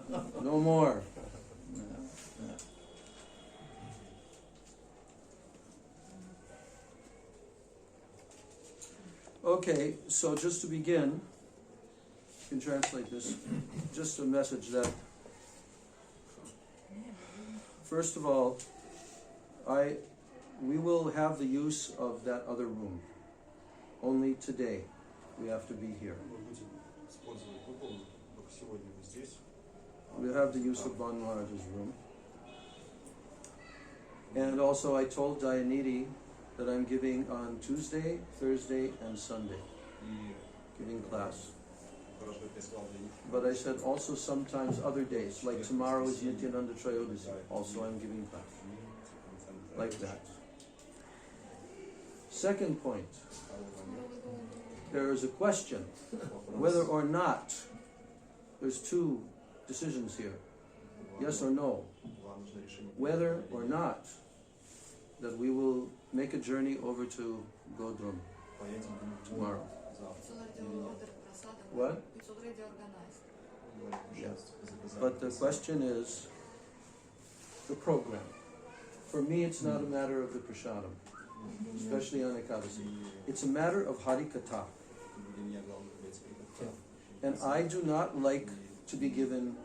No more. Okay, so just to begin, you can translate this, just a message that, first of all, we will have the use of that other room. Only today we have to be here. We'll have the use of Bhan Maharaj's room. And also I told Dayanidhi that I'm giving on Tuesday, Thursday, and Sunday, giving class. But I said also sometimes other days, like tomorrow is Nityananda Trayodasi, also I'm giving class. Like that. Second point, there is a question whether or not, there's two decisions here, yes or no, whether or not that we will make a journey over to Godrum tomorrow. What? It's already organized. Yes. But the question is the program. For me, it's not a matter of the prasadam, especially on Ekadasi. It's a matter of Harikatha. And I do not like to be given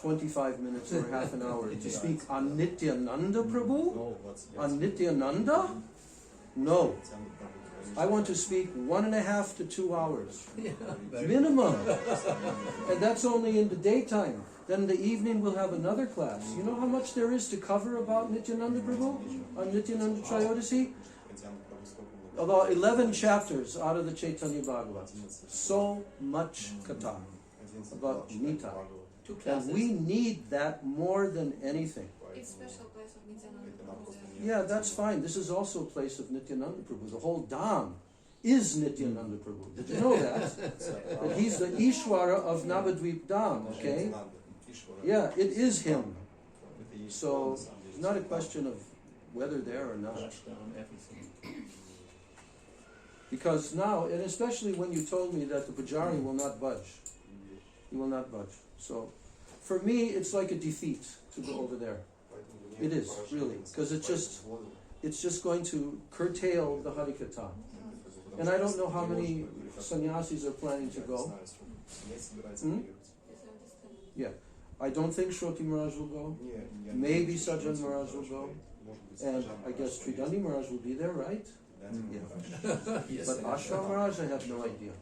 25 minutes or half an hour to speak on Nityananda Prabhu? On Nityananda? No. I want to speak 1.5 to 2 hours. Minimum. And that's only in the daytime. Then in the evening we'll have another class. You know how much there is to cover about Nityananda Prabhu? On Nityananda Trayodasi? About 11 chapters out of the Chaitanya Bhagavat. So much katha about Nita. And we need that more than anything. It's special place of Nityananda Prabhu. Yeah, that's fine. This is also a place of Nityananda Prabhu. The whole Dham is Nityananda Prabhu. Did you know that? That he's the Ishwara of Navadvip Dham, okay? Yeah, it is him. So, it's not a question of whether there or not. Because now, and especially when you told me that the Pujari will not budge. He will not budge. So, for me, it's like a defeat to go over there. It is, really. Because it's just going to curtail the Harikatha. And I don't know how many sannyasis are planning to go. Yeah. I don't think Shroti Maharaj will go. Maybe Sajjan Maharaj will go. And I guess Tridandi Maharaj will be there, right? Yeah. But Ashram Maharaj, I have no idea.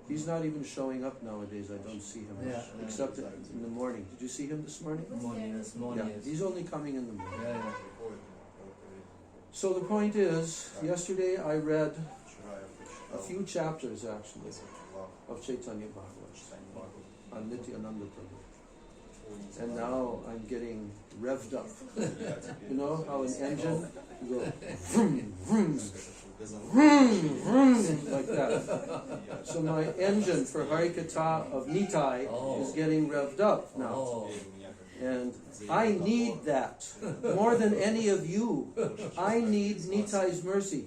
He's not even showing up nowadays. I don't see him. Except in the morning. Did you see him this morning? Yeah, he's only coming in the morning. So the point is, yesterday I read a few chapters actually of Chaitanya Bhagavat on Nityananda Prabhu. And now I'm getting revved up. You know how an engine, you go vroom, vroom, vroom, vroom, like that. So my engine for Harikatha of Nitai is getting revved up now. And I need that more than any of you. I need Nitai's mercy.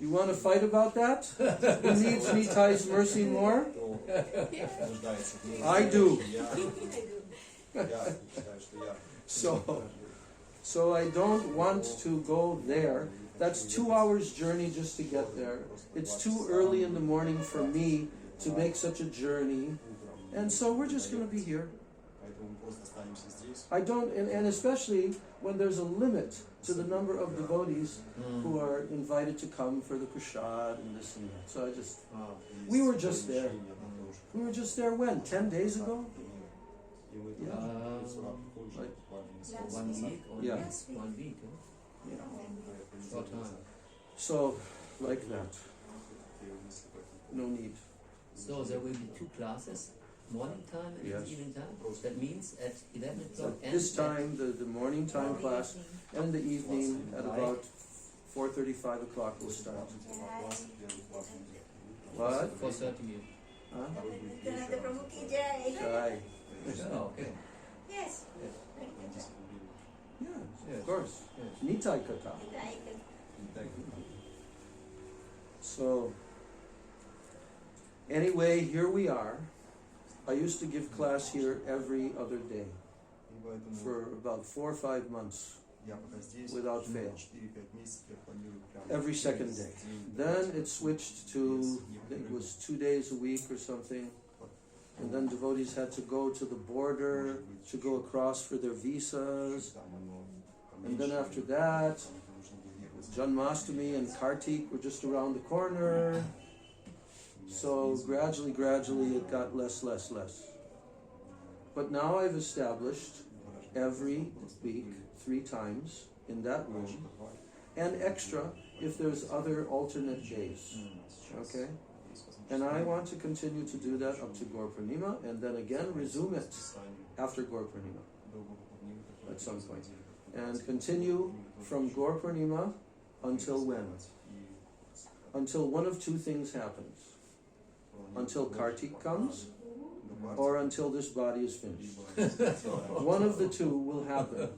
You want to fight about that? Who needs Nitai's mercy more? I do. So I don't want to go there. That's 2 hours journey just to get there. It's too early in the morning for me to make such a journey. And so we're just going to be here. I don't, and especially when there's a limit to the number of devotees who are invited to come for the prasad and this and that. So we were just there. We were just there when? 10 days ago? Yeah. Like 1 week or yeah. 1 week. Yeah. Short time. So, like that. No need. So there will be 2 classes, morning time and Yes. evening time. That means at 11 So o'clock. and this time, the morning time class, and the evening at about 4:35 o'clock will start. What? 4:30. Huh? Nityananda Prabhu ki jai. Jai. Oh, okay. Yes. Yeah, of course. Nitai Katha. So, anyway, here we are. I used to give class here every other day for about 4 or 5 months without fail. Every second day. Then it switched to, I think it was 2 days a week or something. And then devotees had to go to the border to go across for their visas. And then after that, Janmashtami and Kartik were just around the corner. So gradually it got less. But now I've established every week 3 times in that room, and extra if there's other alternate days. Okay? And I want to continue to do that up to Gaur Purnima, and then again resume it after Gaur Purnima at some point. And continue from Gaur Purnima until when? Until one of 2 things happens. Until Kartik comes, or until this body is finished. One of the 2 will happen.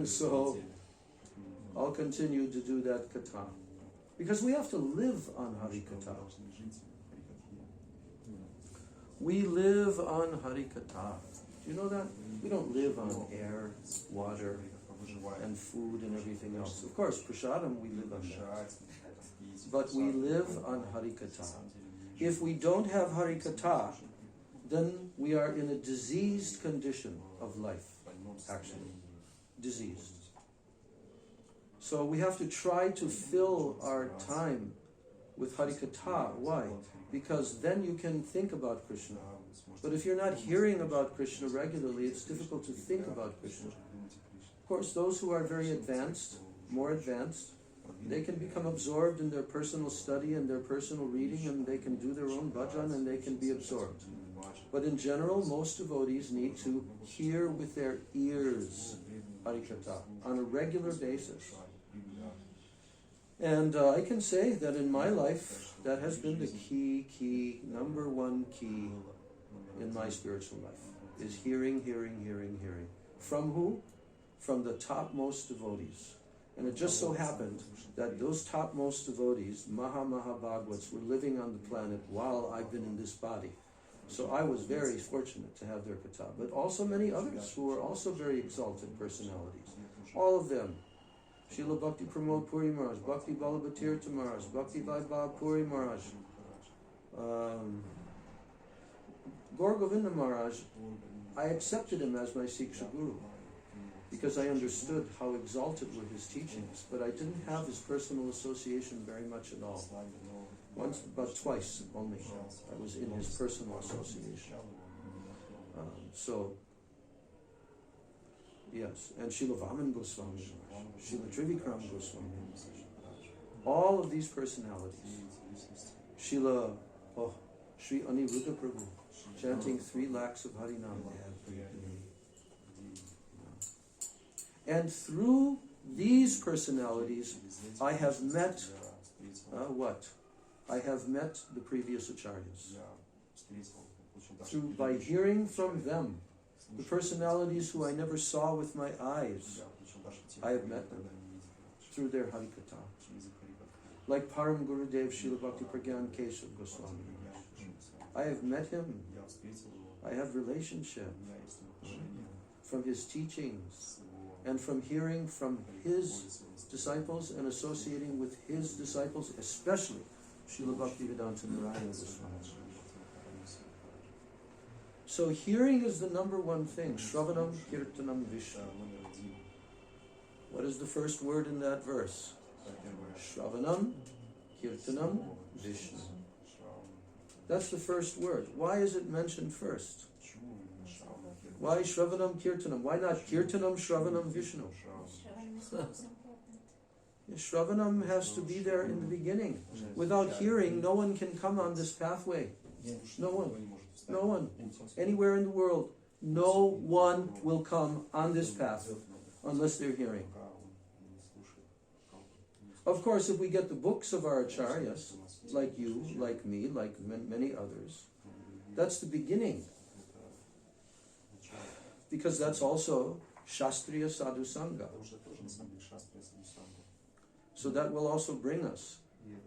So I'll continue to do that katha. Because we have to live on Hari Katha. We live on Hari Katha. Do you know that? We don't live on air, water, and food and everything else. Of course, prasadam, we live on that. But we live on Hari Katha. If we don't have Hari Katha, then we are in a diseased condition of life, actually. Diseased. So we have to try to fill our time with Hari Katha. Why? Because then you can think about Krishna. But if you're not hearing about Krishna regularly, it's difficult to think about Krishna. Of course, those who are very advanced, more advanced, they can become absorbed in their personal study and their personal reading, and they can do their own bhajan and they can be absorbed. But in general, most devotees need to hear with their ears Hari Katha on a regular basis. And I can say that in my life, that has been the key, number 1 key in my spiritual life, is hearing. From who? From the topmost devotees. And it just so happened that those topmost devotees, Maha Bhagavats, were living on the planet while I've been in this body. So I was very fortunate to have their katha. But also many others who are also very exalted personalities. All of them. Srila Bhakti Pramod Puri Maharaj, Bhakti Balabhatirtha Maharaj, Bhakti Vaibhav Puri Maharaj, Gaur Govinda Maharaj. I accepted him as my Siksha Guru because I understood how exalted were his teachings, but I didn't have his personal association very much at all. Once, about twice only, I was in his personal association. Yes, and Srila Vaman Goswami, Srila Trivikram Goswami, all of these personalities. Srila, Sri Aniruddha Prabhu, chanting 3 lakhs of Harinam. And through these personalities, I have met, I have met the previous acharyas. By hearing from them, the personalities who I never saw with my eyes, I have met them through their Harikatha. Like Param Gurudev Srila Bhakti Pragyan Keshav Goswami. I have met him. I have relationship from his teachings and from hearing from his disciples and associating with his disciples, especially Srila Bhaktivedanta Narayana Goswami. So hearing is the number 1 thing. Shravanam Kirtanam Vishnu. What is the first word in that verse? Shravanam Kirtanam Vishnu. That's the first word. Why is it mentioned first? Why Shravanam Kirtanam? Why not Kirtanam Shravanam Vishnu? Shravanam has to be there in the beginning. Without hearing, no one can come on this pathway. No one. Anywhere in the world, no one will come on this path unless they're hearing. Of course, if we get the books of our acharyas, like you, like me, like many others, that's the beginning. Because that's also Shastriya Sadhu Sangha. So that will also bring us.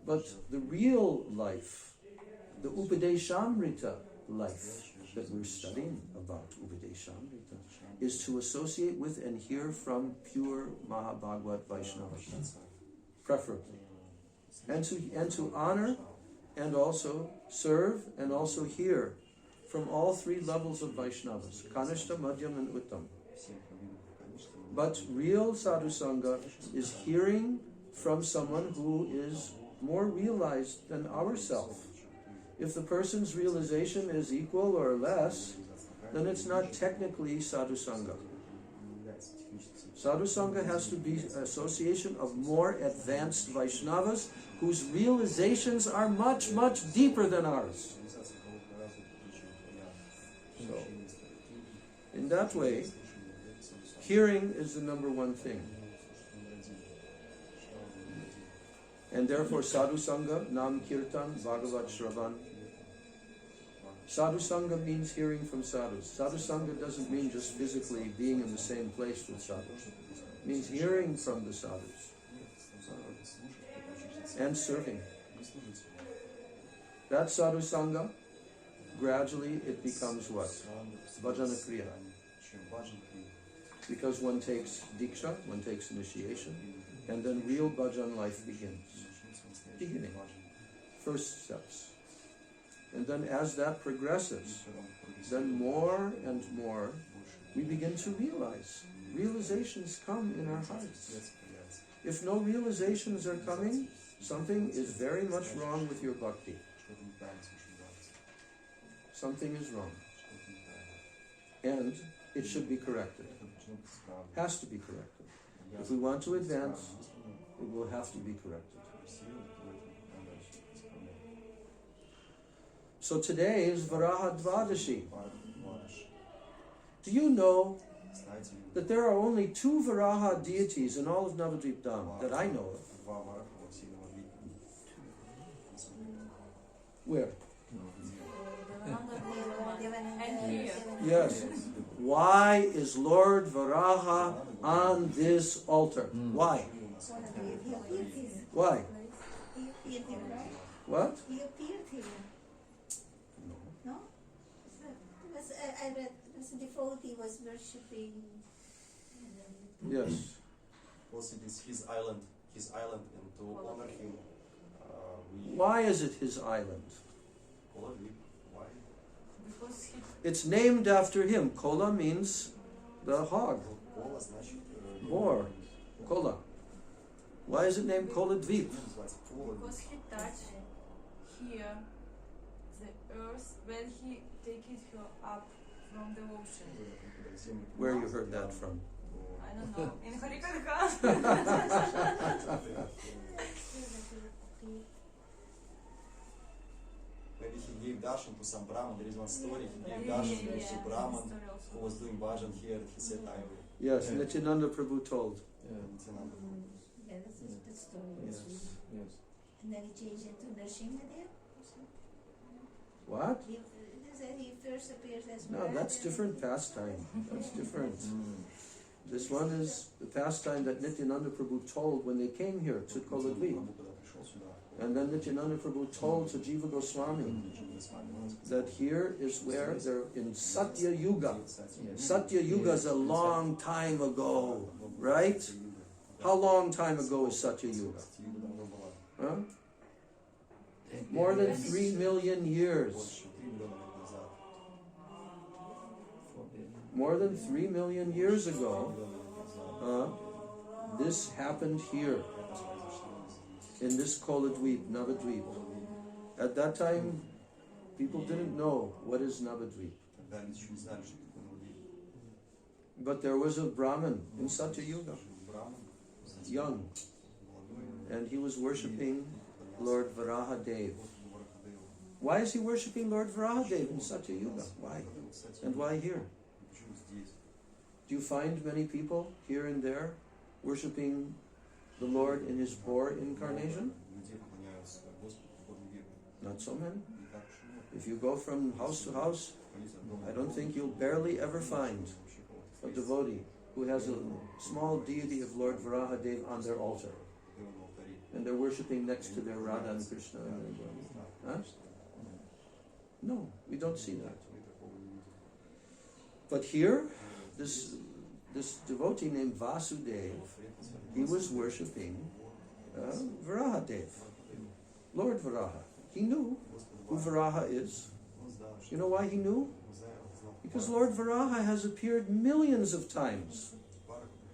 But the real life the Upadeshamrita life that we're studying about, Upadeshamrita, is to associate with and hear from pure Mahabhagavad Vaishnavas, preferably. And to honor and also serve and also hear from all three levels of Vaishnavas, Kanishta, Madhyam and Uttam. But real sadhu sangha is hearing from someone who is more realized than ourselves. If the person's realization is equal or less, then it's not technically sadhu sangha. Sadhu sangha has to be association of more advanced Vaishnavas whose realizations are much, much deeper than ours. So, in that way, hearing is the number one thing. And therefore sadhu sangha, nam kirtan, bhagavat shravan. Sadhu sangha means hearing from sadhus. Sadhu sangha doesn't mean just physically being in the same place with sadhus. It means hearing from the sadhus. And serving. That sadhu sangha, gradually it becomes what? Bhajana kriya. Because one takes diksha, one takes initiation, and then real bhajan life begins. Beginning. First steps. And then as that progresses, then more and more we begin to realize. Realizations come in our hearts. If no realizations are coming, something is very much wrong with your bhakti. Something is wrong. And it should be corrected. Has to be corrected. If we want to advance, it will have to be corrected. So today is Varāha Dvādaśī. Do you know that there are only 2 Varāha deities in all of Navadvip Dham that I know of? Where? And here. Yes. Why is Lord Varāha on this altar? Why? Why? He appeared here, right? What? He appeared here. No? I read the devotee was worshipping. Yes. Also, it is his island, and to honor him, Why is it his island? Why? Because he It's named after him. Kola means the hog, boar. Kola. Why is it named Kola Dvip? because he touched here the earth when he take it her up from the ocean. Where you heard that from? I don't know. In Harikatha. Maybe he gave darshan to some Brahman. There is one story. He gave darshan to some Brahman who was doing bhajan here. He said, "I will." Yes, Nityananda Prabhu told. Yeah, that's the story. Yes. Yes. And then he changed it to Nrsimha. What? He first appears as No, Varāha, that's then- different pastime. That's different. This one is the pastime that Nityananda Prabhu told when they came here to Koladvi. And then Nityananda Prabhu told to Jiva Goswami that here is where they're in Satya Yuga. Satya Yuga is a long time ago, right? How long time ago is Satya Yuga? Huh? More than 3 million years. More than 3 million years ago, this happened here, in this Koladvip, Navadvip. At that time, people didn't know what is Navadvip. But there was a Brahmin in Satya Yuga, young, and he was worshipping Lord Varāha Dev. Why is he worshipping Lord Varāha Dev in Satya Yuga? Why? And why here? Do you find many people here and there worshipping the Lord in his boar incarnation? Not so many. If you go from house to house, I don't think you'll barely ever find a devotee who has a small deity of Lord Varāha Dev on their altar. And they're worshipping next to their Radha and Krishna. Huh? No, we don't see that. But here, this devotee named Vasudeva, he was worshipping Varāha Dev, Lord Varāha. He knew who Varāha is. You know why he knew? Because Lord Varāha has appeared millions of times.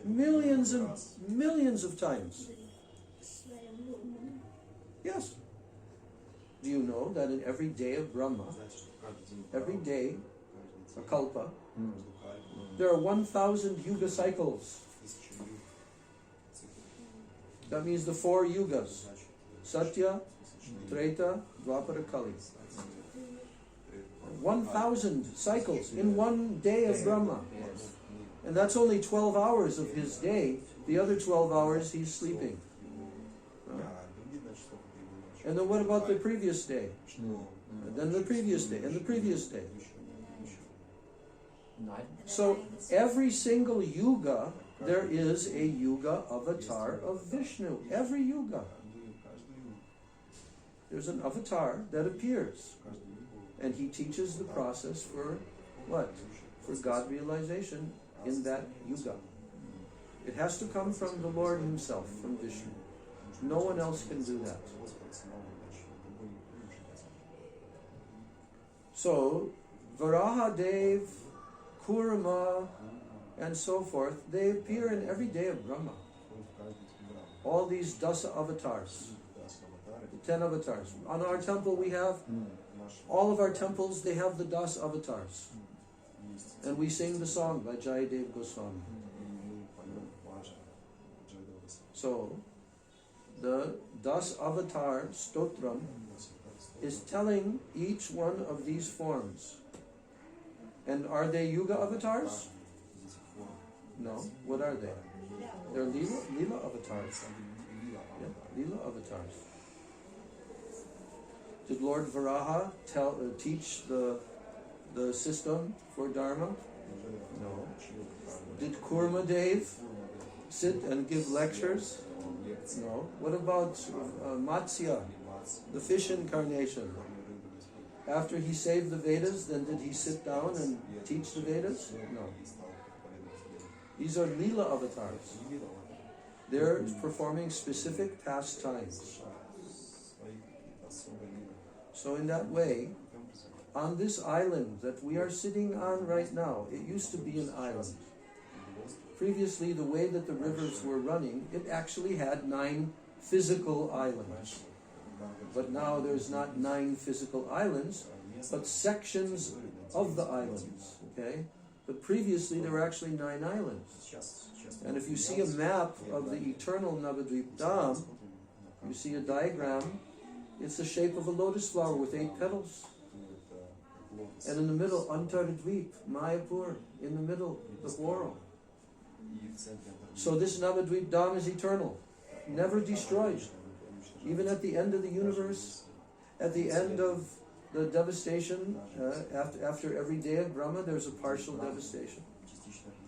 Millions and millions of times. Yes. Do you know that in every day of Brahma, every day, a kalpa, there are 1,000 yuga cycles. That means the 4 yugas. Satya, Treta, Dvapara, Kali. 1,000 cycles in one day of Brahma. And that's only 12 hours of his day. The other 12 hours he's sleeping. And then what about the previous day? And then the previous day, and the previous day. So every single yuga, there is a yuga avatar of Vishnu. Every yuga. There's an avatar that appears. And he teaches the process for what? For God realization in that yuga. It has to come from the Lord himself, from Vishnu. No one else can do that. So, Varāha Dev, Kurma, and so forth, they appear in every day of Brahma. All these Dasa avatars, the 10 avatars. On our temple we have, all of our temples, they have the Das avatars. And we sing the song by Jayadev Goswami. So, the Das Avatar Stotram is telling each one of these forms. And are they Yuga avatars? No. What are they? They're Leela avatars. Yeah, Leela avatars. Did Lord Varāha teach the system for Dharma? No. Did Kurma Dev sit and give lectures? No. What about Matsya, the fish incarnation? After he saved the Vedas, then did he sit down and teach the Vedas? No. These are Leela avatars. They're performing specific pastimes. So in that way, on this island that we are sitting on right now, it used to be an island. Previously, the way that the rivers were running, it actually had 9 physical islands. But now there's not 9 physical islands, but sections of the islands. Okay? But previously there were actually 9 islands. And if you see a map of the eternal Navadvip Dham, you see a diagram, it's the shape of a lotus flower with 8 petals. And in the middle, Antardvip, Mayapur, in the middle, the world. So this Navadvip Dham is eternal, never destroyed. Even at the end of the universe, at the end of the devastation, after every day of Brahma, there's a partial devastation.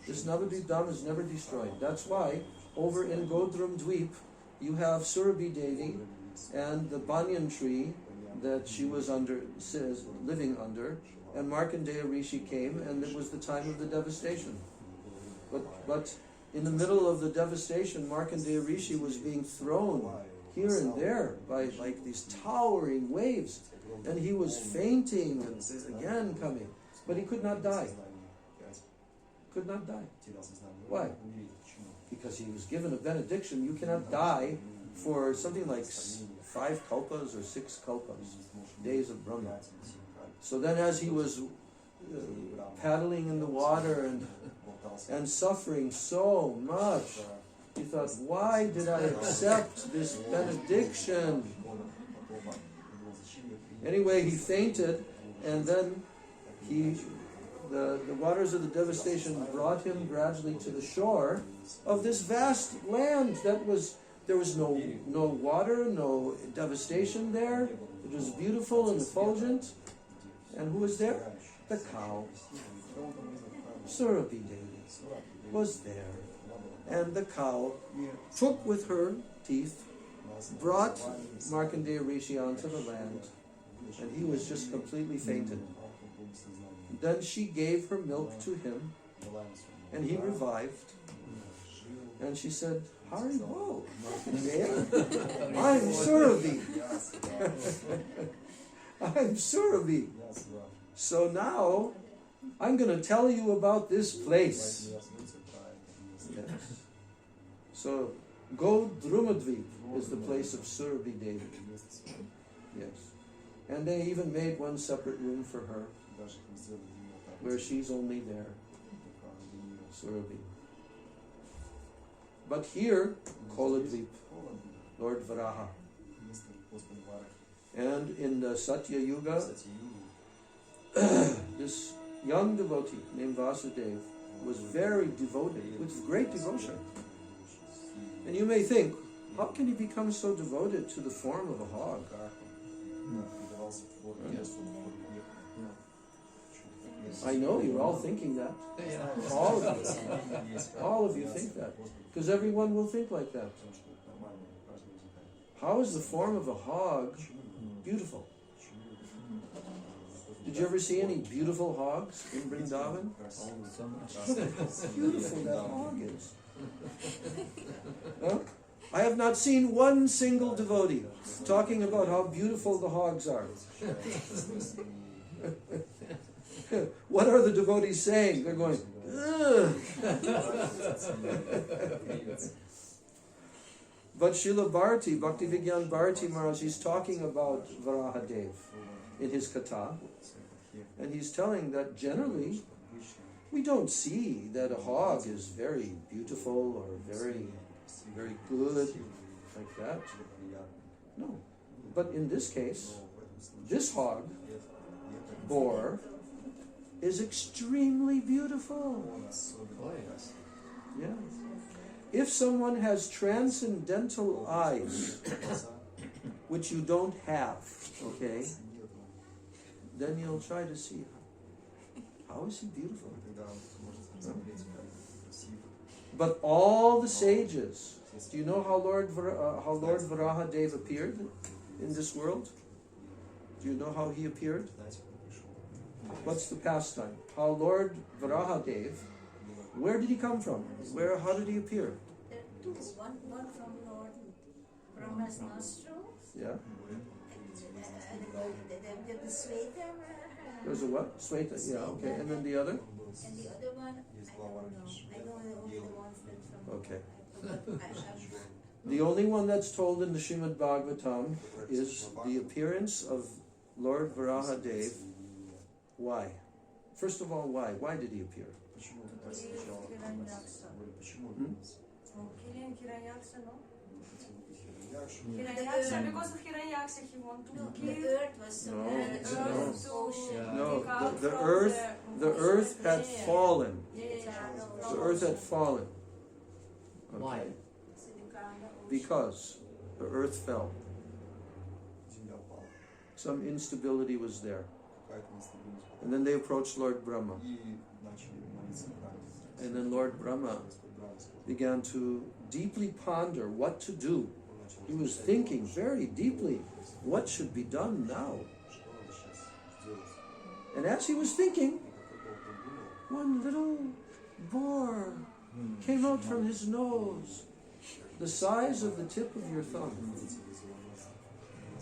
This Navadvip Dham is never destroyed. That's why over in Godram Dvip, you have Surabhi Devi and the banyan tree that she was living under, and Markandeya Rishi came, and it was the time of the devastation. But in the middle of the devastation, Markandeya Rishi was being thrown here and there by like these towering waves, and he was fainting and again coming, but he could not die. Could not die. Why? Because he was given a benediction. You cannot die for something like 5 kalpas or 6 kalpas, days of Brahma. So then as he was paddling in the water and suffering so much, he thought, why did I accept this benediction? Anyway, he fainted, and then the waters of the devastation brought him gradually to the shore of this vast land there was no water, no devastation there. It was beautiful and effulgent. And who was there? The cow. Surabhi Devi was there. And the cow took with her teeth, brought Markandeya Rishi onto the land, and he was just completely fainted. Then she gave her milk to him, and he revived. And she said, Haribo, I'm Surabhi. I'm Surabhi. So now, I'm going to tell you about this place. Yes. So, Navadvip is the place of Surabhi Devi. Yes. And they even made one separate room for her, where she's only there. Surabhi. But here, Koladvip, Lord Varāha. And in the Satya Yuga, this young devotee named Vasudeva was very devoted, with great devotion. And you may think, how can he become so devoted to the form of a hog? I know you're all thinking that. All of you think that. Because everyone will think like that. How is the form of a hog beautiful? Did you ever see any beautiful hogs in Vrindavan? So much. Look at how beautiful that hog is. Huh? I have not seen one single devotee talking about how beautiful the hogs are. What are the devotees saying? They're going, ugh. But Srila Bharati, Bhaktivigyan Bharati Maharaj, he's talking about Varāha Dev in his katha. And he's telling that generally, we don't see that a hog is very beautiful or very, very good, like that. No. But in this case, this hog, boar, is extremely beautiful. Yeah. If someone has transcendental eyes, which you don't have, okay, then you'll try to see how is he beautiful. But all the sages, do you know how Lord Varāha Dev appeared in this world? Do you know how he appeared? What's the pastime? How Lord Varāha Dev, where did he come from? How did he appear? There are two. One from Lord Brahma's nostrils. Yeah. The Sweta. There's a what? Sweta. Yeah. Okay. And then the other? And the other one, I don't know. I know only the ones that from. Okay. I The only one that's told in the Srimad Bhagavatam is the appearance of Lord Varāha Dev. Why? First of all, why? Why did he appear? Hiranyaksha, because of Hiranyaksha he wanted to the kill. earth was so No, the earth had fallen. The earth had fallen. Okay. Why? Because the earth fell. Some instability was there. And then they approached Lord Brahma. And then Lord Brahma began to deeply ponder what to do. He was thinking very deeply, what should be done now? And as he was thinking, one little boar came out from his nose, the size of the tip of your thumb.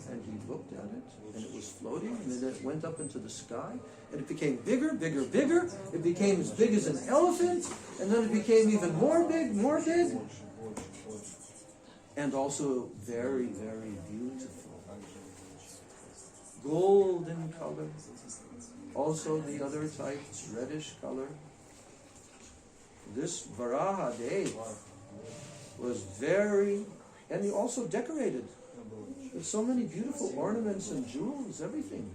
And he looked at it, and it was floating, and then it went up into the sky, and it became bigger, bigger, bigger. It became as big as an elephant, and then it became even more big, and also very, very beautiful. Golden color. Also the other type, reddish color. This Varāha Dev was very, and he also decorated with so many beautiful ornaments and jewels, everything.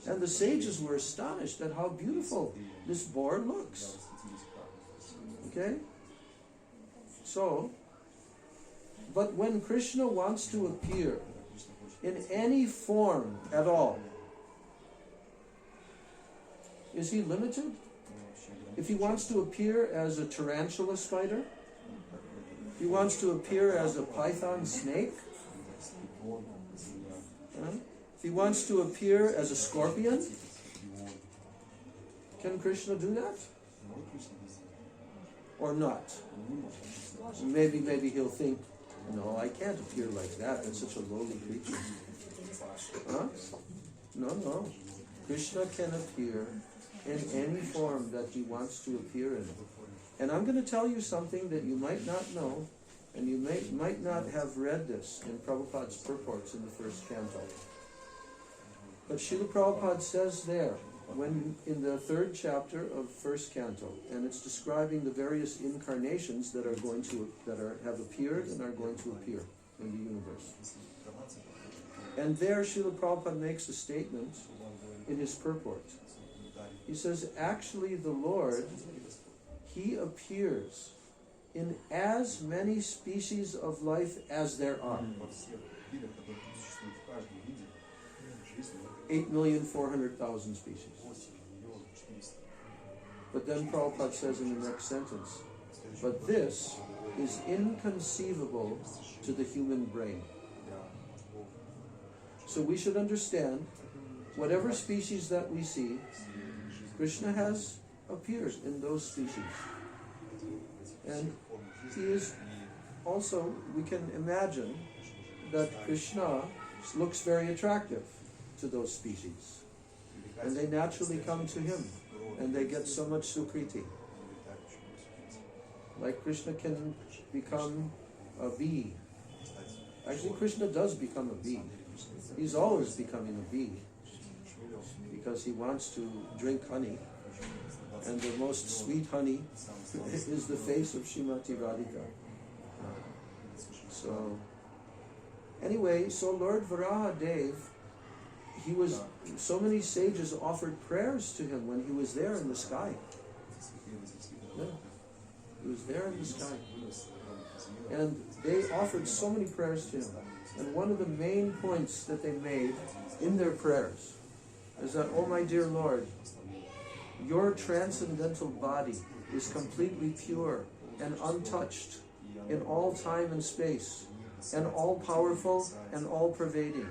And the sages were astonished at how beautiful this boar looks. Okay? So, but when Krishna wants to appear in any form at all, is he limited? If he wants to appear as a tarantula spider, if he wants to appear as a python snake, if he wants to appear as a scorpion. Can Krishna do that? Or not? Maybe he'll think, no, I can't appear like that. That's such a lowly creature. Huh? No. Krishna can appear in any form that he wants to appear in. And I'm going to tell you something that you might not know, and you might not have read this in Prabhupada's purports in the first canto. But Srila Prabhupada says there, when in the 3rd chapter of first canto, and it's describing the various incarnations that have appeared and are going to appear in the universe. And there Srila Prabhupada makes a statement in his purport. He says, actually the Lord, he appears in as many species of life as there are. 8,400,000 species. But then Prabhupada says in the next sentence, but this is inconceivable to the human brain. So we should understand, whatever species that we see, Krishna has appeared in those species. And he is also, we can imagine that Krishna looks very attractive to those species. And they naturally come to him, and they get so much sukriti. Like Krishna can become a bee. Actually, Krishna does become a bee. He's always becoming a bee, because he wants to drink honey. And the most sweet honey is the face of Srimati Radhika. So, anyway, so Lord Varāha Dev, so many sages offered prayers to him when he was there in the sky. Yeah. He was there in the sky. And they offered so many prayers to him. And one of the main points that they made in their prayers is that, oh my dear Lord, your transcendental body is completely pure and untouched in all time and space, and all-powerful and all-pervading.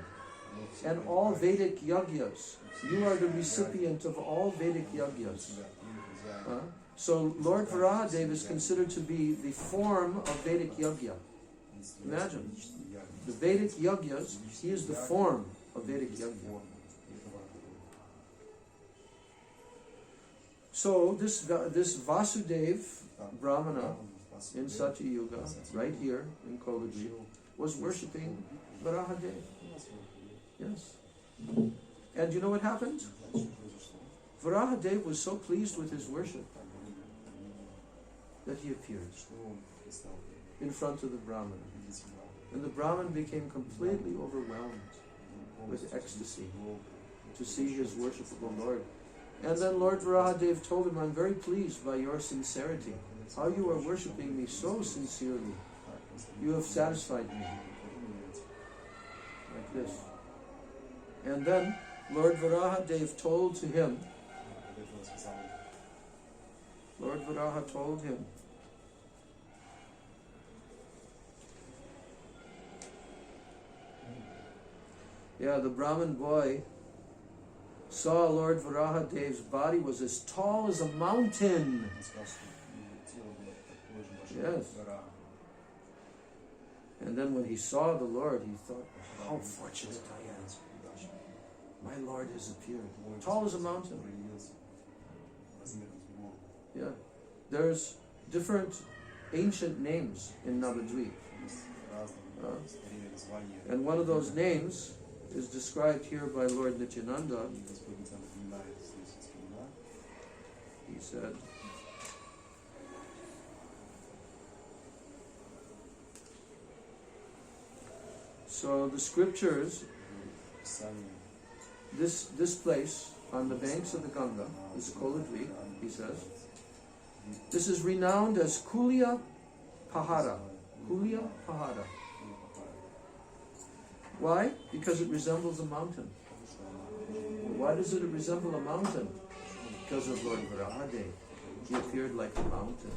And all Vedic yagyas, you are the recipient of all Vedic yagyas. So Lord Varāha Dev is considered to be the form of Vedic yagya. Imagine, the Vedic yagyas, he is the form of Vedic yagya. So this Vasudev Brahmana in Satya Yuga, right here in Koladvi, was worshipping Varāha Dev. Yes. And you know what happened? Varāha Dev was so pleased with his worship that he appeared in front of the Brahman. And the Brahman became completely overwhelmed with ecstasy to see his worshipable Lord. And then Lord Varāha Dev told him, I'm very pleased by your sincerity. How you are worshipping me so sincerely. You have satisfied me. Like this. And then Lord Varāha Dev told to him, Lord Varāha told him, the Brahmin boy saw Lord Varāha Dev's body was as tall as a mountain. Yes. And then when he saw the Lord, he thought, how fortunate I am. My Lord has appeared. Tall as a mountain. Yeah. There's different ancient names in Navadvip. And one of those names is described here by Lord Nityananda. He said, so the scriptures, this place on the banks of the Ganga is Koladvi, he says. This is renowned as Kulya Pahara. Kulya Pahara. Why? Because it resembles a mountain. Why does it resemble a mountain? Because of Lord Varāha Dev. He appeared like a mountain.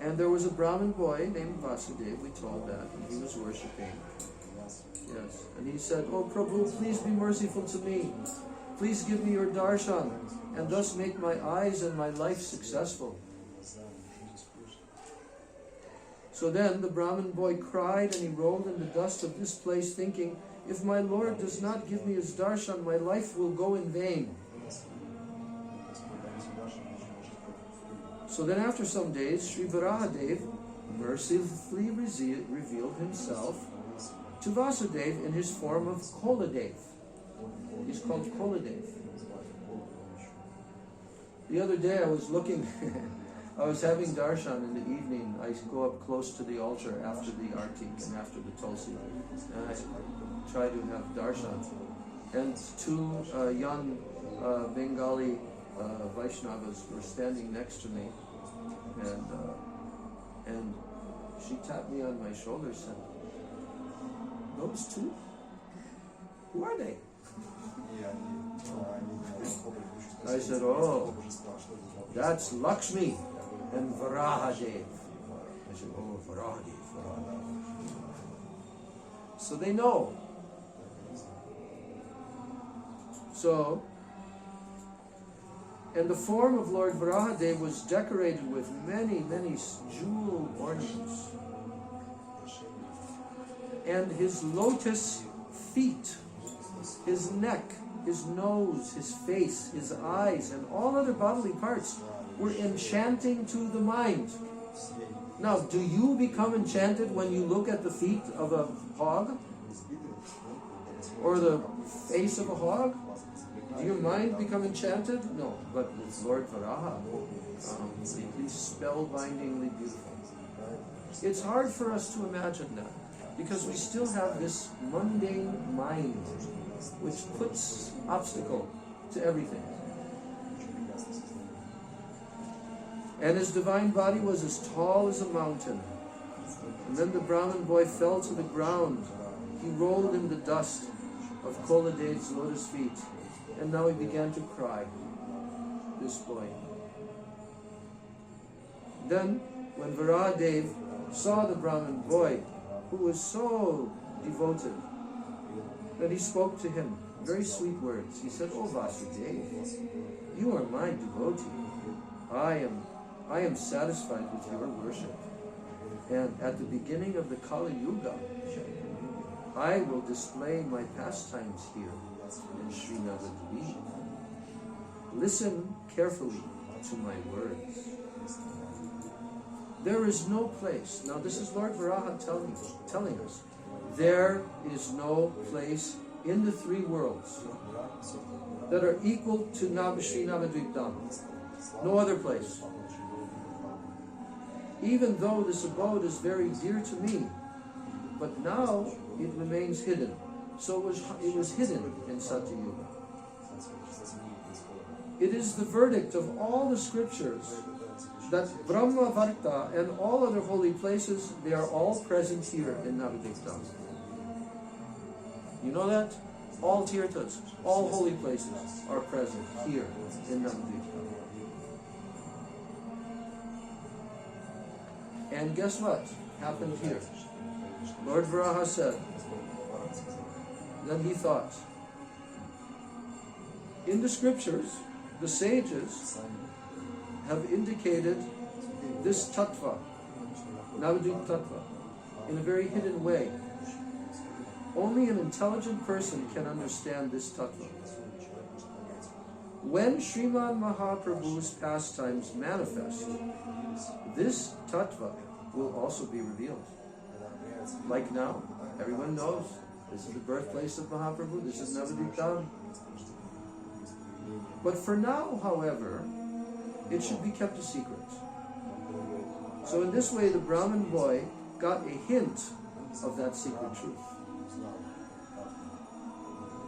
And there was a Brahmin boy named Vasudev, we told that, and he was worshipping Yes. And he said, "Oh Prabhu, please be merciful to me. Please give me your darshan and thus make my eyes and my life successful." So then the Brahmin boy cried and he rolled in the dust of this place, thinking, "If my Lord does not give me his darshan, my life will go in vain." So then after some days, Sri Varāha mercifully revealed himself to Vasudeva in his form of Koladev. He's called Koladev. The other day I was looking, I was having darshan in the evening. I go up close to the altar after the artik and after the tulsi, and I try to have darshan. And two young Bengali Vaishnavas were standing next to me, and she tapped me on my shoulder and said, "Those two? Who are they?" I said, "Oh, that's Lakshmi and Varāha Dev." I said, "Oh, Varāha Dev, Varāha Dev." So they know. So, and the form of Lord Varāha was decorated with many, many jewel ornaments. And his lotus feet, his neck, his nose, his face, his eyes, and all other bodily parts were enchanting to the mind. Now, do you become enchanted when you look at the feet of a hog? Or the face of a hog? Do your mind become enchanted? No, but with Lord Varāha, he's spellbindingly beautiful. It's hard for us to imagine that, because we still have this mundane mind, which puts obstacle to everything. And his divine body was as tall as a mountain. And then the Brahmin boy fell to the ground. He rolled in the dust of Koladev's lotus feet. And now he began to cry, this boy. Then, when Varāha saw the Brahmin boy, who was so devoted, that he spoke to him very sweet words. He said, "Oh Vasudeva, you are my devotee. I am satisfied with your worship. And at the beginning of the Kali Yuga, I will display my pastimes here in Sri Navadvip. Listen carefully to my words. There is no place," now this is Lord Varāha telling us, "there is no place in the three worlds that are equal to Sri Navadvip Dham. No other place. Even though this abode is very dear to me, but now it remains hidden." So it was hidden in Satya Yuga. It is the verdict of all the scriptures that Brahma Varta and all other holy places, they are all present here in Navadvip Dham. You know that? All tirthas, all holy places are present here in Navadvip Dham. And guess what happened here? Lord Varāha said, then he thought, in the scriptures, the sages have indicated this tattva, Navadvip tattva, in a very hidden way. Only an intelligent person can understand this tattva. When Srimad Mahaprabhu's pastimes manifest, this tattva will also be revealed. Like now, everyone knows this is the birthplace of Mahaprabhu, this is Navadvip Dham. But for now, however, it should be kept a secret. So in this way, the Brahmin boy got a hint of that secret truth.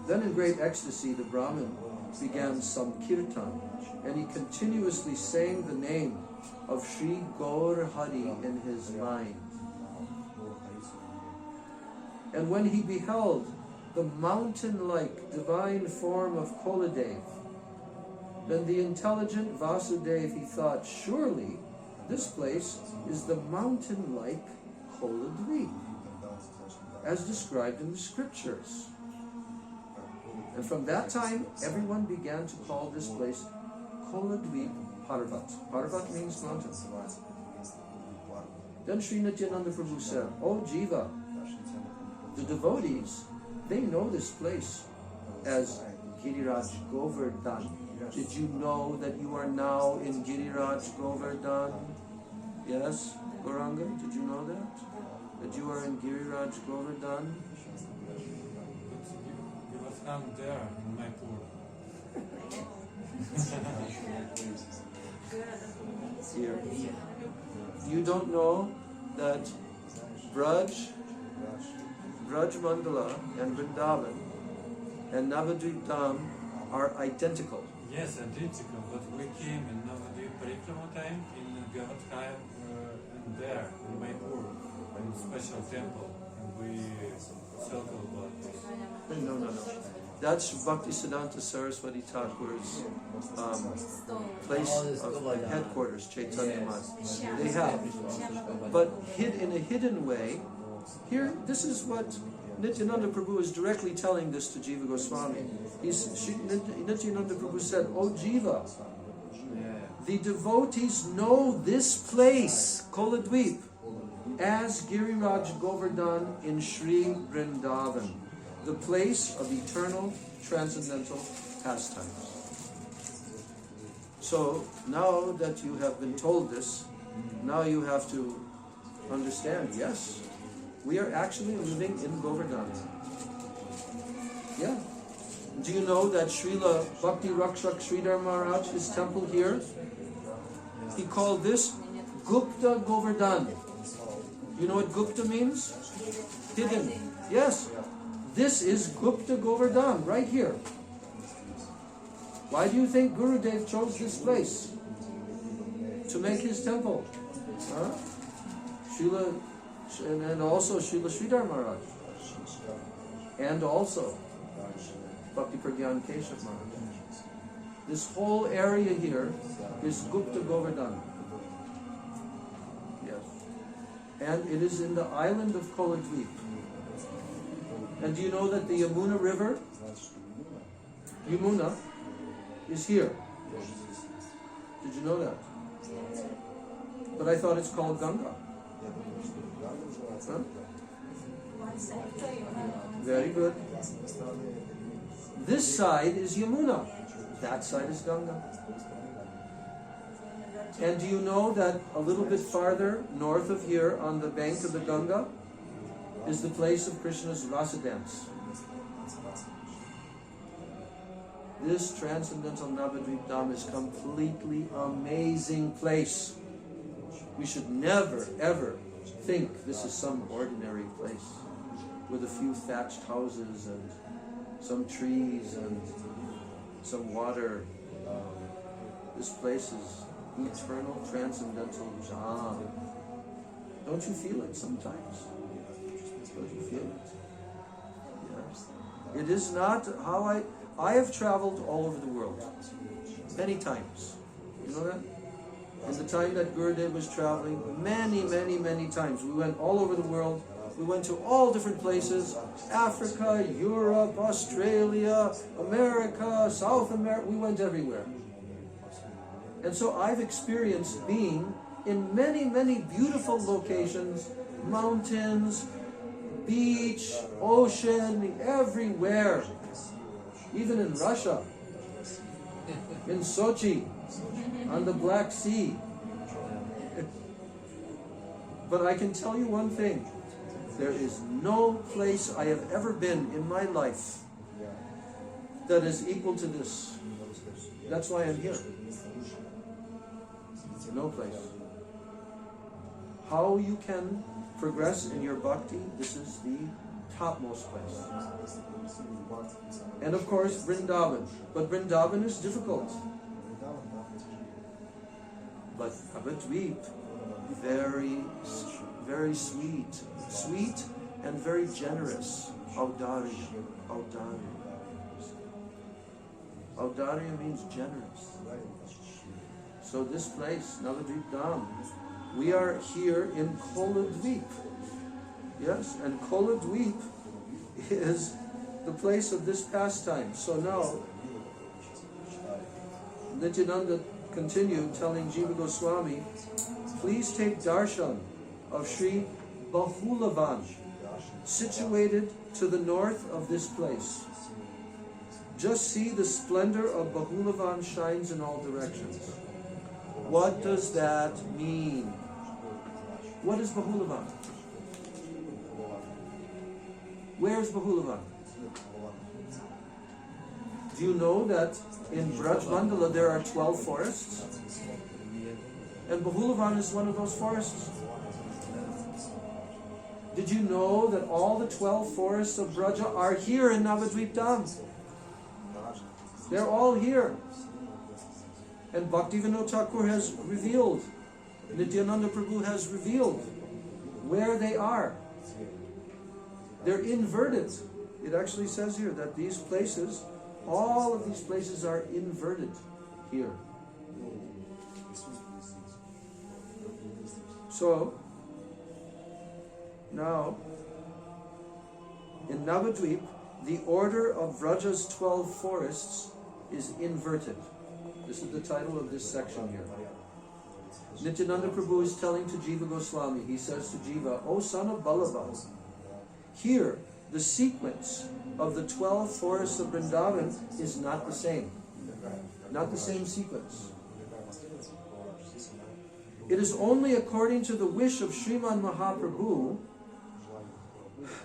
Then in great ecstasy, the Brahmin began some kirtan, and he continuously sang the name of Sri Gaur Hari in his mind. And when he beheld the mountain-like divine form of Koladev, then the intelligent Vasudeva, he thought, surely this place is the mountain-like Koladvip. as described in the scriptures. And from that time, everyone began to call this place Koladvip Parvat. Parvat means mountain. Then Sri Nityananda Prabhu said, "O Jiva, the devotees, they know this place as Giriraj Govardhan. Did you know that you are now in Giriraj Govardhan?" Yes, Gauranga, did you know that? That you are in Giriraj Govardhan? It was found there in my pool. Here. You don't know that Braj Mandala and Vrindavan and Navadvip Dham are identical. Yes, identical, but we came in Navadvip Parikrama time in Gavatkaya and there in my pool, in special temple, and we circled about this. No. That's Bhaktisiddhanta Saraswati Thakur's place of headquarters, Chaitanya Math. They have. But in a hidden way, here, this is what Nityananda Prabhu is directly telling this to Jiva Goswami. Nityananda Prabhu said, "O Jiva, the devotees know this place, Koladvip, as Giriraj Govardhan in Sri Vrindavan, the place of eternal transcendental pastimes." So now that you have been told this, now you have to understand, yes, we are actually living in Govardhan. Yeah. Do you know that Srila Bhakti Rakshak Sridhar Maharaj, his temple here, he called this Gupta Govardhan. You know what Gupta means? Hidden. Yes. This is Gupta Govardhan, right here. Why do you think Gurudev chose this place to make his temple? Huh? And also Srila Sridhar Maharaj. And also Bhakti Pragyan Keshav Maharaj. This whole area here is Gupta Govardhan. Yes. And it is in the island of Koladvip. And do you know that the Yamuna River, Yamuna, is here? Did you know that? But I thought it's called Ganga. Huh? Very good. This side is Yamuna. That side is Ganga. And do you know that a little bit farther north of here on the bank of the Ganga is the place of Krishna's Rasa dance? This transcendental Navadvip Dham is completely amazing place. We should never, ever think this is some ordinary place with a few thatched houses and some trees and some water. This place is eternal, transcendental Dham. Don't you feel it sometimes? Don't you feel it? Yes. It is not how I have traveled all over the world, many times. You know that? In the time that Gurudev was traveling, many times. We went all over the world. We went to all different places. Africa, Europe, Australia, America, South America. We went everywhere. And so I've experienced being in many beautiful locations, mountains, beach, ocean, everywhere. Even in Russia, in Sochi, on the Black Sea. But I can tell you one thing. There is no place I have ever been in my life that is equal to this. That's why I'm here. No place. How you can progress in your bhakti, this is the topmost place. And of course, Vrindavan. But Vrindavan is difficult. But Navadvip, very sweet. Sweet and very generous. Audarya. Audarya means generous. So this place, Navadvip Dham, we are here in Koladvip. Yes, and Koladvip is the place of this pastime. So now, Nityananda continued telling Jiva Goswami, please take darshan of Sri Bahulavan, situated to the north of this place. Just see the splendor of Bahulavan shines in all directions. What does that mean? What is Bahulavan? Where is Bahulavan? Do you know that in Braj Mandala there are 12 forests? And Bahulavan is one of those forests. Did you know that all the 12 forests of Braja are here in Navadvip Dham? They're all here. And Bhaktivinoda Thakur has revealed, Nityananda Prabhu has revealed where they are. They're inverted. It actually says here that these places, all of these places are inverted here. So, now, in Navadvip, the order of Vraja's 12 forests is inverted. This is the title of this section here. Nityananda Prabhu is telling to Jiva Goswami, he says to Jiva, O son of Ballabha, here the sequence of the 12 forests of Vrindavan is not the same. Not the same sequence. It is only according to the wish of Srimad Mahaprabhu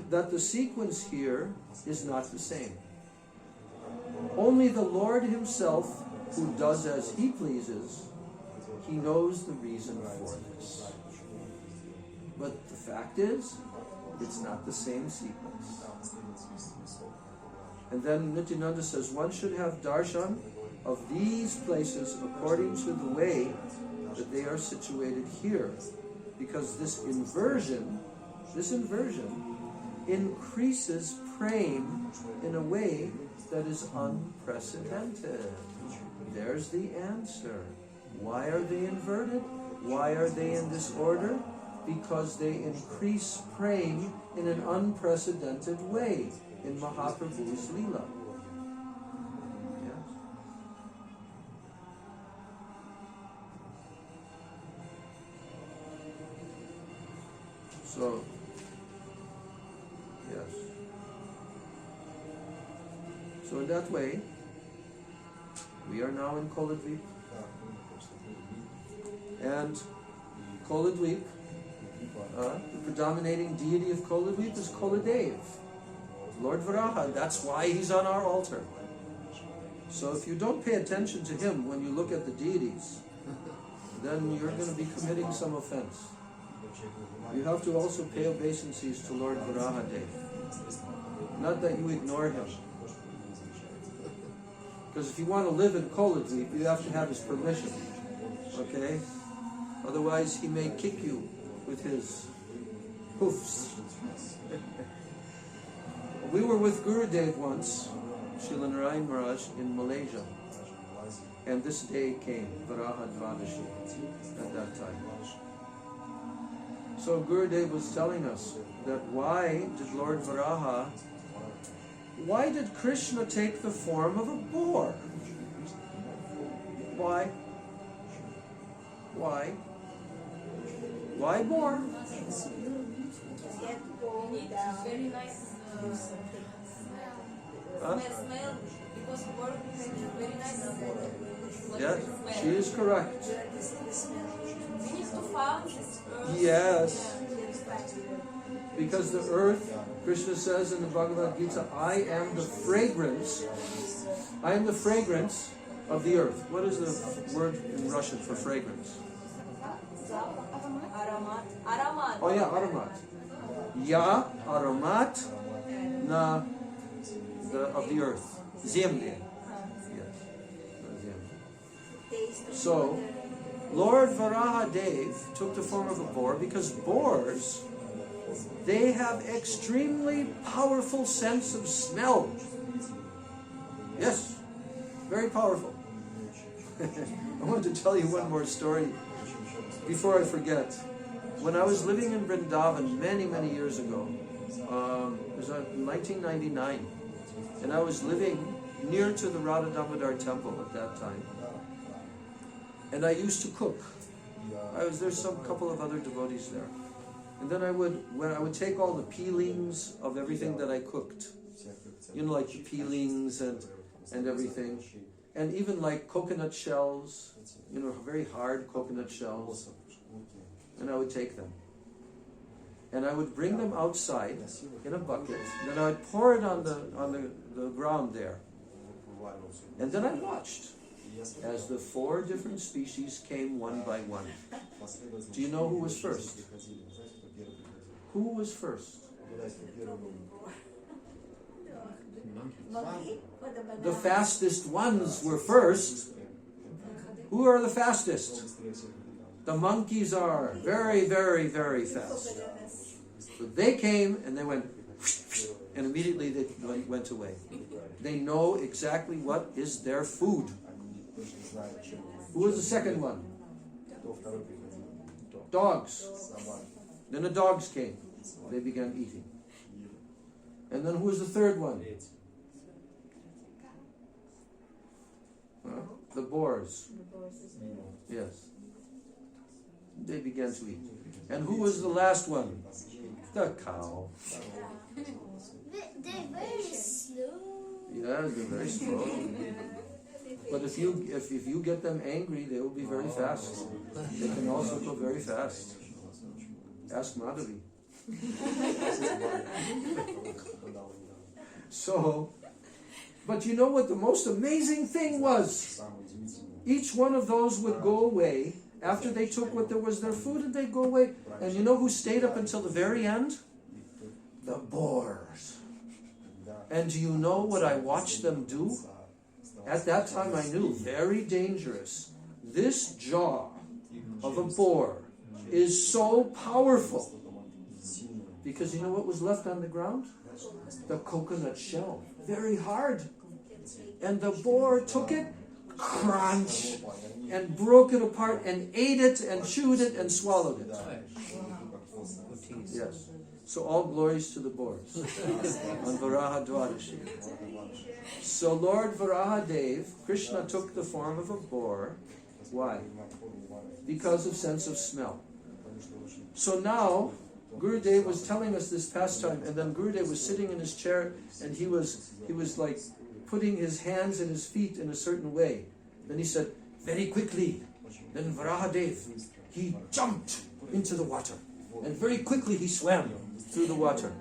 that the sequence here is not the same. Only the Lord himself, who does as he pleases, he knows the reason for this. But the fact is, it's not the same sequence. And then Nityananda says, one should have darshan of these places according to the way that they are situated here. Because this inversion increases prema in a way that is unprecedented. There's the answer. Why are they inverted? Why are they in this order? Because they increase prema in an unprecedented way in Mahaprabhu's Leela. Yes. So, yes. So in that way, we are now in Koladvip. And Koladvip, the predominating deity of Koladvip is Koladev, Lord Varāha. That's why he's on our altar. So if you don't pay attention to him when you look at the deities, then you're going to be committing some offense. You have to also pay obeisances to Lord Varāha Dev. Not that you ignore him. Because if you want to live in Koladvip, you have to have his permission. Okay? Otherwise, he may kick you with his hoofs. We were with Gurudev once, Srila Narayan Maharaj, in Malaysia. And this day came, Varāha Dvādaśī, at that time. So Gurudev was telling us that why did Krishna take the form of a boar? Why? Why? Why boar? Very nice smell, because work has very nice smell. Yes, she is correct. We need to find this earth. Yes. Because the earth, Krishna says in the Bhagavad Gita, I am the fragrance of the earth. What is the word in Russian for fragrance? Aromat. Oh yeah, aromat. Ya aromat of the earth. Zemlya. Yes. So, Lord Varāha Dev took the form of a boar because boars, they have extremely powerful sense of smell. Yes, very powerful. I want to tell you one more story before I forget. when I was living in Vrindavan many, many years ago, it was in 1999, and I was living near to the Radha Damodar temple at that time, and I used to cook. There's some couple of other devotees there, and then I would take all the peelings of everything that I cooked, like the peelings and everything, and even like coconut shells, very hard coconut shells, and I would take them. And I would bring them outside in a bucket, then I would pour it on the ground there. And then I watched as the 4 different species came one by one. Do you know who was first? Who was first? Monkey or the banana? The fastest ones were first. Who are the fastest? The monkeys are very, very, very fast. So they came and they went, and immediately they went away. They know exactly what is their food. Who was the second one? Dogs. Then the dogs came. They began eating. And then who was the third one? The boars. Yes. They began to eat. And who was the last one? The cow. They're very slow. Yeah, they're very slow. But if you get them angry, they will be very fast. They can also go very fast. Ask Madhavi. So, but you know what the most amazing thing was? Each one of those would go away after they took what there was their food, and they'd go away. And you know who stayed up until the very end? The boars. And do you know what I watched them do? At that time I knew, very dangerous. This jaw of a boar is so powerful. Because you know what was left on the ground? The coconut shell. Very hard. And the boar took it, crunch, and broke it apart and ate it and chewed it and swallowed it. Yes. So all glories to the boars on Varāha Dvādaśī. So Lord Varāha Dev, Krishna took the form of a boar. Why? Because of sense of smell. So now Gurudev was telling us this pastime, and then Gurudev was sitting in his chair, and he was like putting his hands and his feet in a certain way. Then he said, very quickly, then Varāha Dev, he jumped into the water, and very quickly he swam through the water.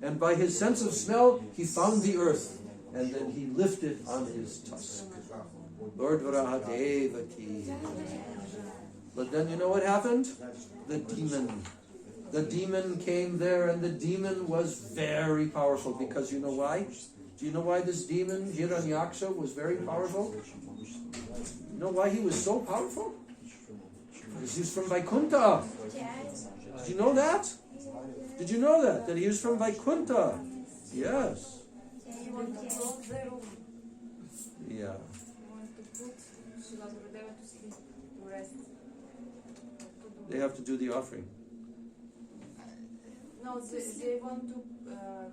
And by his sense of smell, he found the earth, and then he lifted on his tusk. Lord Varāha Deva ki. But then you know what happened? The demon came there, and the demon was very powerful, because you know why? Do you know why this demon, Hiranyaksha, was very powerful? You know why he was so powerful? Because he was from Vaikuntha. Did you know that? Did you know that? That he was from Vaikuntha. Yes. Yeah. They have to do the offering. No, they want to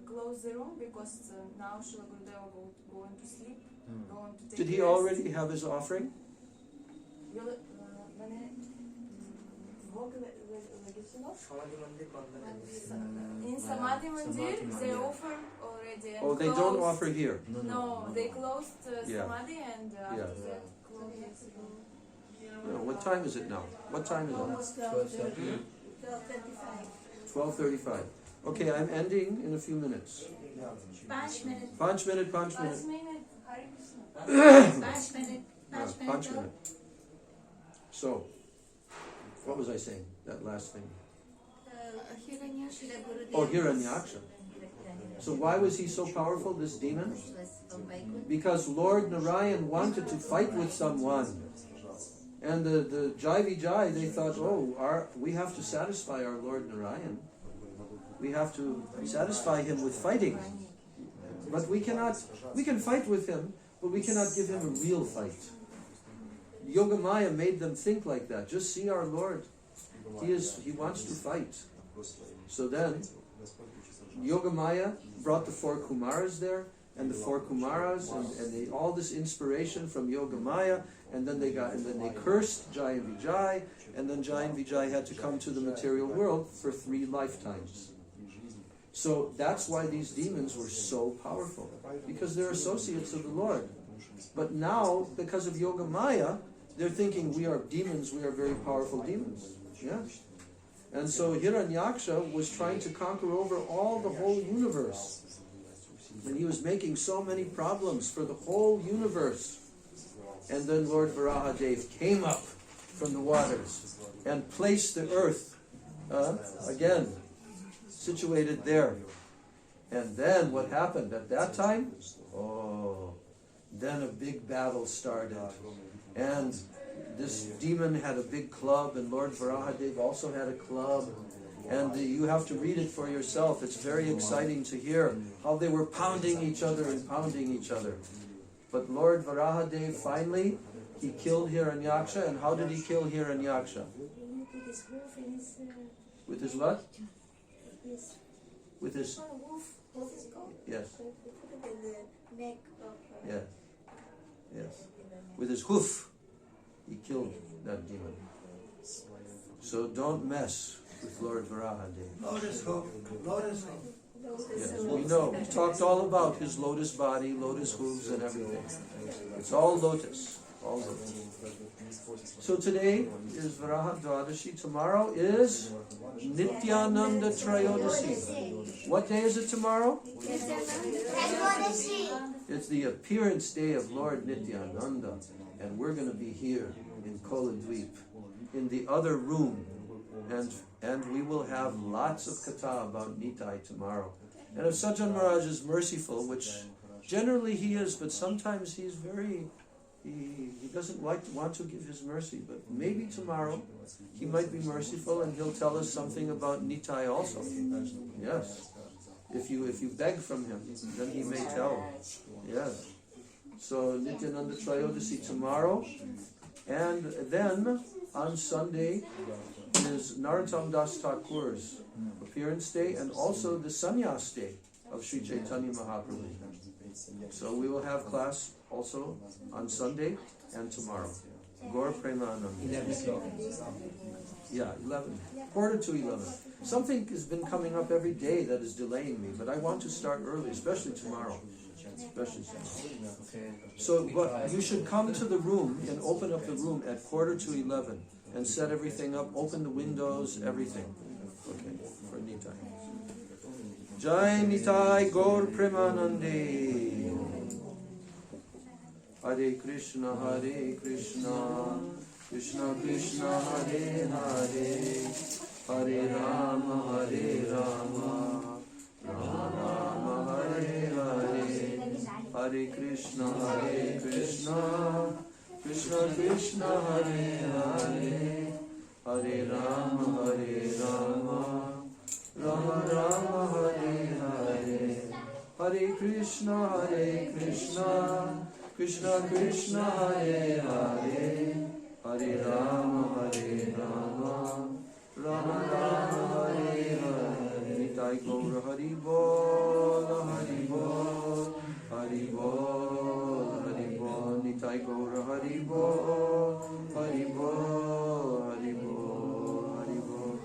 close the room because now Srila Gurudeva going to sleep. Going to take Did he rest. already have his offering? In Samadhi Mandir, they offer already. And Oh, they don't closed. offer here. No, they closed Yeah. Samadhi and after Yeah. that closed. No, what time is it now? What time is it? Almost 12:30. 12:35. 12:35. Okay, I'm ending in a few minutes. 5 minutes. 5 minutes, 5 minutes. 5 minutes. Hare Krishna. 5 minutes. 5 5 minutes. minutes. So, what was I saying? That last thing. Oh, Hiranyaksha. So why was he so powerful, this demon? Because Lord Narayan wanted to fight with someone. And the Jai Vijay, they thought, we have to satisfy our Lord Narayan. We have to satisfy him with fighting. But we can fight with him, but we cannot give him a real fight. Yogamaya made them think like that. Just see our Lord. he wants to fight. So then, Yogamaya brought the 4 Kumaras there, and the 4 Kumaras, and all this inspiration from Yogamaya, and then they cursed Jai and Vijay, and then Jai and Vijay had to come to the material world for 3 lifetimes. So that's why these demons were so powerful, because they're associates of the Lord. But now, because of Yogamaya, they're thinking we are demons, we are very powerful demons. Yeah. And so Hiranyaksha was trying to conquer over all the whole universe. And he was making so many problems for the whole universe. And then Lord Varāha came up from the waters and placed the earth, again, situated there. And then what happened at that time? Then a big battle started. And this demon had a big club, and Lord Varāha also had a club. And you have to read it for yourself. It's very exciting to hear how they were pounding each other and pounding each other. But Lord Varāha finally, he killed Hiranyaksha. And how did he kill Hiranyaksha? With his what? With his... Yes. Yes. Yes. With his hoof, he killed that demon. So don't mess with Lord Varāha. Lotus hoof. Lotus hoof. Yes, we know. We talked all about his lotus body, lotus hooves, and everything. It's all lotus. All lotus. So today is Varāha Dvādaśī. Tomorrow is Nityananda Trayodasi. What day is it tomorrow? It's the appearance day of Lord Nityananda. And we're going to be here in Navadvip, in the other room. And we will have lots of katha about Nitai tomorrow. And if Sajjan Maharaj is merciful, which generally he is, but sometimes he's very... He doesn't want to give his mercy, but maybe tomorrow he might be merciful and he'll tell us something about Nitai also. Yes. If you beg from him, then he may tell. Yes. So Nityananda Trayodasi tomorrow, and then on Sunday is Narottam Das Thakur's appearance day, and also the Sannyas day of Sri Chaitanya Mahaprabhu. So we will have class also on Sunday and tomorrow. Gaur Premanand. 11 o'clock. Yeah, 11. Quarter to 11. Something has been coming up every day that is delaying me, but I want to start early, especially tomorrow. Okay. So, but you should come to the room and open up the room at quarter to 11 and set everything up, open the windows, everything. Okay, for Nitai. Jai Nitai Gaur Premanande. Hare Krishna, Krishna Krishna, Hare Hare, Hare Rama, Rama Rama, Hare Hare, Hare Krishna, Krishna Krishna, Hare Hare, Hare Rama, Rama Rama, Hare Hare, Hare Krishna, Krishna Krishna, Hare Hare, Hare Rama, Rama Rama, Hare Hare. Nitai Gaur Hari Bol, Hari Bol, Hari Bol, Hari Bol. Nitai Gaur Hari Bol, Hari Bol, Hari Bol, Hari Bol.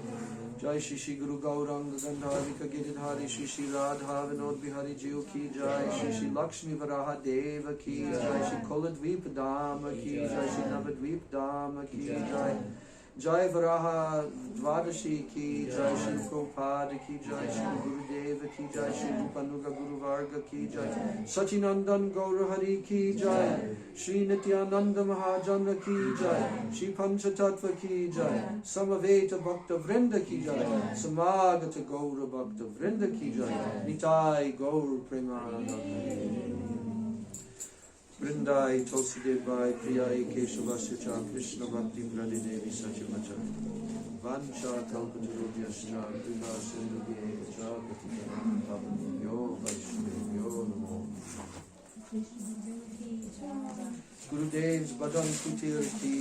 Jai Shri Shri Guru Gauranga Gandharika Giridhari Shri Shri Radha Vinod Bihari Jiu Ki Jai Shri Shri Lakshmi Varāha Deva Ki Jai Shri Koladvip Dhamma Ki Jai Shri Navadvip Dhamma Ki Jai Jai Varāha Dvādaśī Ki Jai Shri Prabhupada Ki Jai Shri Gurudeva Ki Jai Shri Rupanuga Guru Varga Ki Jai Sachinandan Gaur Hari Ki Jai Shri Nityananda Mahajana Ki Jai Shri Panchatattva Ki Jai Samaveta Bhakta Vrinda Ki Jai Samagata Gaura Bhakta Vrinda Ki Jai Nitai Gaur Premanand Vrindai Tulsidevai Priyai Keshavasya Cha Krishna Bhakti Prade Devi Sachivacha Vancha Kalpatarubhyascha Kripa Sindhubhye Cha Patikanam Pavanyo Vaishnavyo Namo Gurudev's Bhajan Kutir Ki